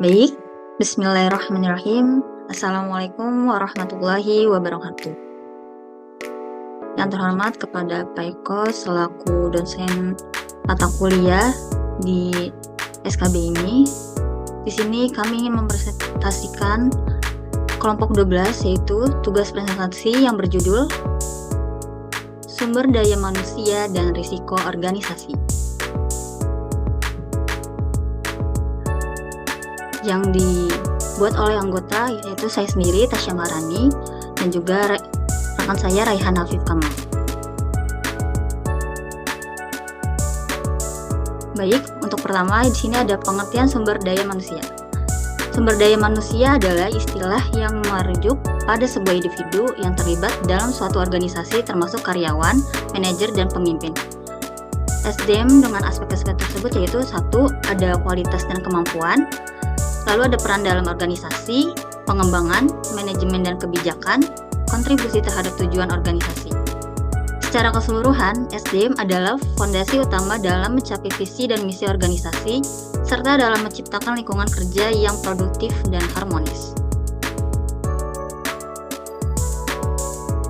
Baik, bismillahirrahmanirrahim. Assalamualaikum warahmatullahi wabarakatuh. Yang terhormat kepada Pak Eko selaku dosen mata kuliah di SKB ini. Di sini kami ingin mempresentasikan kelompok 12, yaitu tugas presentasi yang berjudul Sumber Daya Manusia dan Risiko Organisasi, yang dibuat oleh anggota yaitu saya sendiri, Tasya Marani, dan juga rekan saya, Raihan Hafif Kamal. Baik, untuk pertama di sini ada pengertian sumber daya manusia. Sumber daya manusia adalah istilah yang merujuk pada sebuah individu yang terlibat dalam suatu organisasi termasuk karyawan, manajer, dan pemimpin. SDM dengan aspek-aspek tersebut yaitu: 1. Ada kualitas dan kemampuan. Lalu ada peran dalam organisasi, pengembangan, manajemen dan kebijakan, kontribusi terhadap tujuan organisasi. Secara keseluruhan, SDM adalah fondasi utama dalam mencapai visi dan misi organisasi, serta dalam menciptakan lingkungan kerja yang produktif dan harmonis.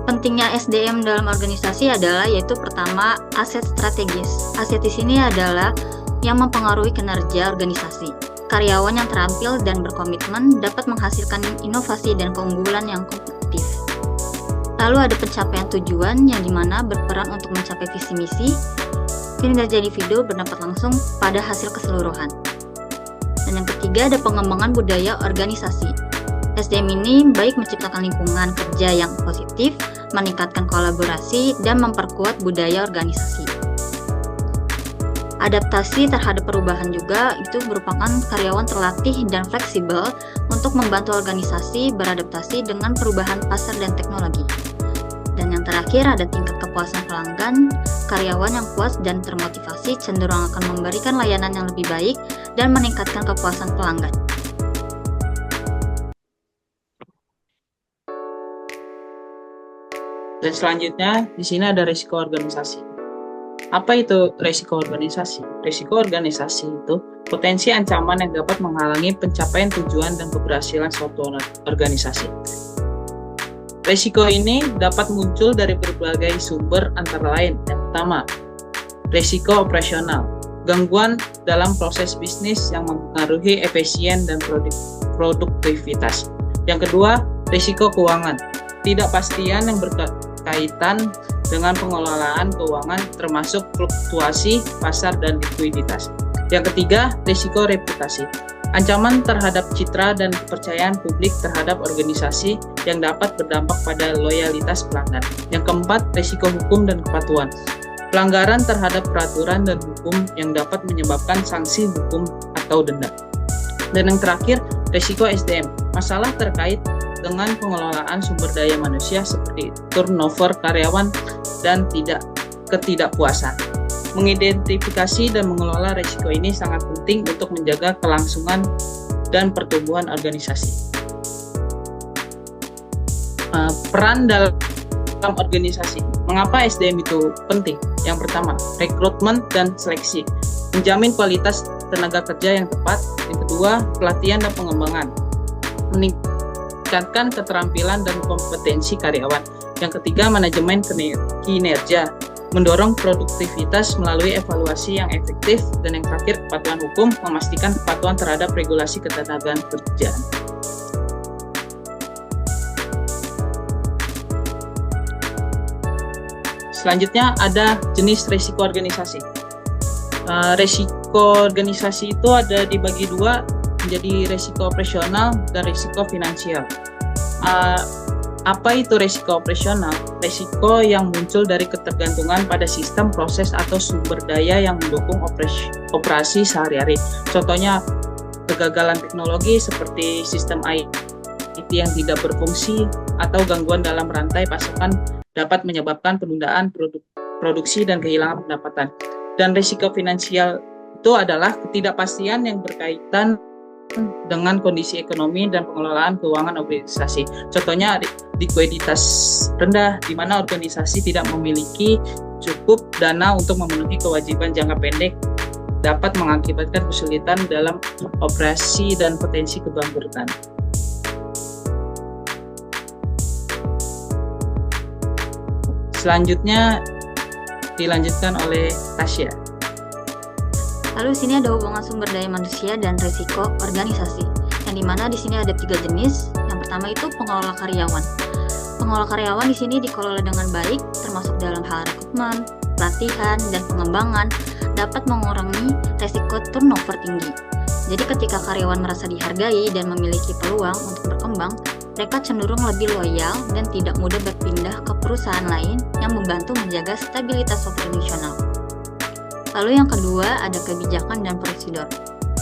Pentingnya SDM dalam organisasi adalah yaitu pertama, aset strategis. Aset di sini adalah yang mempengaruhi kinerja organisasi. Karyawan yang terampil dan berkomitmen dapat menghasilkan inovasi dan keunggulan yang kompetitif. Lalu ada pencapaian tujuan yang dimana berperan untuk mencapai visi misi. Kinerja individu berdampak langsung pada hasil keseluruhan. Dan yang ketiga ada pengembangan budaya organisasi. SDM ini baik menciptakan lingkungan kerja yang positif, meningkatkan kolaborasi, dan memperkuat budaya organisasi. Adaptasi terhadap perubahan juga itu merupakan karyawan terlatih dan fleksibel untuk membantu organisasi beradaptasi dengan perubahan pasar dan teknologi. Dan yang terakhir ada tingkat kepuasan pelanggan. Karyawan yang puas dan termotivasi cenderung akan memberikan layanan yang lebih baik dan meningkatkan kepuasan pelanggan. Dan selanjutnya di sini ada risiko organisasi. Apa itu risiko organisasi? Risiko organisasi itu potensi ancaman yang dapat menghalangi pencapaian tujuan dan keberhasilan suatu organisasi. Risiko ini dapat muncul dari berbagai sumber antara lain. Yang pertama, risiko operasional. Gangguan dalam proses bisnis yang mempengaruhi efisien dan produktivitas. Yang kedua, risiko keuangan. Ketidakpastian yang berkaitan dengan pengelolaan keuangan termasuk fluktuasi pasar dan likuiditas. Yang ketiga, risiko reputasi. Ancaman terhadap citra dan kepercayaan publik terhadap organisasi yang dapat berdampak pada loyalitas pelanggan. Yang keempat, risiko hukum dan kepatuhan. Pelanggaran terhadap peraturan dan hukum yang dapat menyebabkan sanksi hukum atau denda. Dan yang terakhir, risiko SDM. Masalah terkait dengan pengelolaan sumber daya manusia seperti turnover karyawan dan ketidakpuasan. Mengidentifikasi dan mengelola risiko ini sangat penting untuk menjaga kelangsungan dan pertumbuhan organisasi. Peran dalam organisasi. Mengapa SDM itu penting? Yang pertama, rekrutmen dan seleksi. Menjamin kualitas tenaga kerja yang tepat. Yang kedua, pelatihan dan pengembangan. Meningkatkan keterampilan dan kompetensi karyawan. Yang ketiga, manajemen kinerja. Mendorong produktivitas melalui evaluasi yang efektif. Dan yang terakhir, kepatuhan hukum, memastikan kepatuhan terhadap regulasi ketenagaan kerjaan. Selanjutnya ada jenis risiko organisasi. Risiko organisasi itu ada dibagi dua, menjadi risiko operasional dan risiko finansial. Apa itu risiko operasional? Risiko yang muncul dari ketergantungan pada sistem, proses, atau sumber daya yang mendukung operasi sehari-hari. Contohnya, kegagalan teknologi seperti sistem IT yang tidak berfungsi atau gangguan dalam rantai pasokan dapat menyebabkan penundaan produksi dan kehilangan pendapatan. Dan risiko finansial itu adalah ketidakpastian yang berkaitan dengan kondisi ekonomi dan pengelolaan keuangan organisasi. Contohnya likuiditas rendah, di mana organisasi tidak memiliki cukup dana untuk memenuhi kewajiban jangka pendek dapat mengakibatkan kesulitan dalam operasi dan potensi kebangkrutan. Selanjutnya dilanjutkan oleh Tasya. Lalu di sini ada hubungan sumber daya manusia dan risiko organisasi. Yang dimana di sini ada 3 jenis. Yang pertama itu pengelola karyawan. Pengelola karyawan di sini dikelola dengan baik, termasuk dalam hal rekrutmen, pelatihan, dan pengembangan, dapat mengurangi risiko turnover tinggi. Jadi ketika karyawan merasa dihargai dan memiliki peluang untuk berkembang, mereka cenderung lebih loyal dan tidak mudah berpindah ke perusahaan lain yang membantu menjaga stabilitas operasional. Lalu yang kedua ada kebijakan dan prosedur.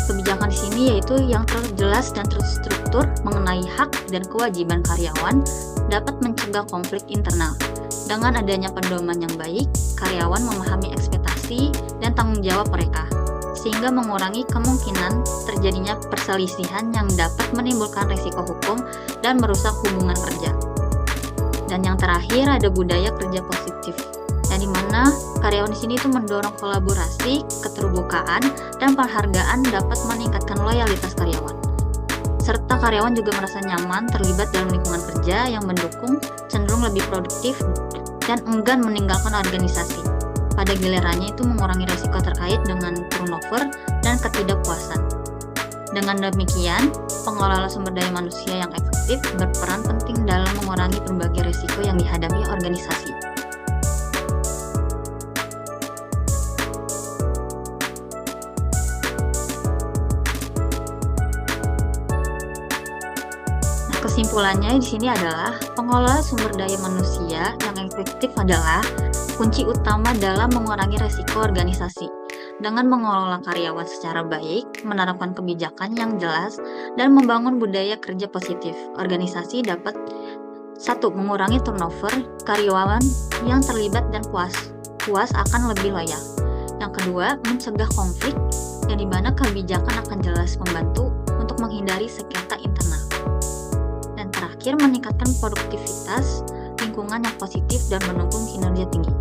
Kebijakan di sini yaitu yang terjelas dan terstruktur mengenai hak dan kewajiban karyawan dapat mencegah konflik internal. Dengan adanya pedoman yang baik, karyawan memahami ekspektasi dan tanggung jawab mereka, sehingga mengurangi kemungkinan terjadinya perselisihan yang dapat menimbulkan risiko hukum dan merusak hubungan kerja. Dan yang terakhir ada budaya kerja positif, yang dimana karyawan di sini itu mendorong kolaborasi, keterbukaan, dan penghargaan dapat meningkatkan loyalitas karyawan. Serta karyawan juga merasa nyaman terlibat dalam lingkungan kerja yang mendukung, cenderung lebih produktif, dan enggan meninggalkan organisasi. Pada gilirannya itu mengurangi risiko terkait dengan turnover dan ketidakpuasan. Dengan demikian, pengelola sumber daya manusia yang efektif berperan penting dalam mengurangi berbagai risiko yang dihadapi organisasi. Kesimpulannya di sini adalah pengelola sumber daya manusia yang efektif adalah kunci utama dalam mengurangi risiko organisasi. Dengan mengelola karyawan secara baik, menerapkan kebijakan yang jelas, dan membangun budaya kerja positif, organisasi dapat 1. Mengurangi turnover karyawan yang terlibat dan puas akan lebih loyal. Yang kedua, mencegah konflik, yang dimana kebijakan akan jelas membantu untuk menghindari sengketa internal. Dan terakhir, meningkatkan produktivitas, lingkungan yang positif dan mendukung kinerja tinggi.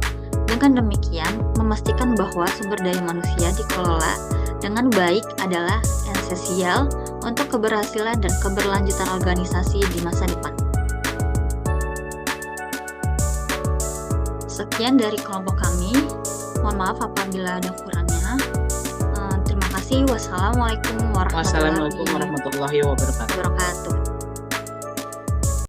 Dengan demikian, memastikan bahwa sumber daya manusia dikelola dengan baik adalah esensial untuk keberhasilan dan keberlanjutan organisasi di masa depan. Sekian dari kelompok kami. Mohon maaf apabila ada kurangnya. Terima kasih. Wassalamualaikum warahmatullahi Wassalamualaikum warahmatullahi wabarakatuh. wabarakatuh.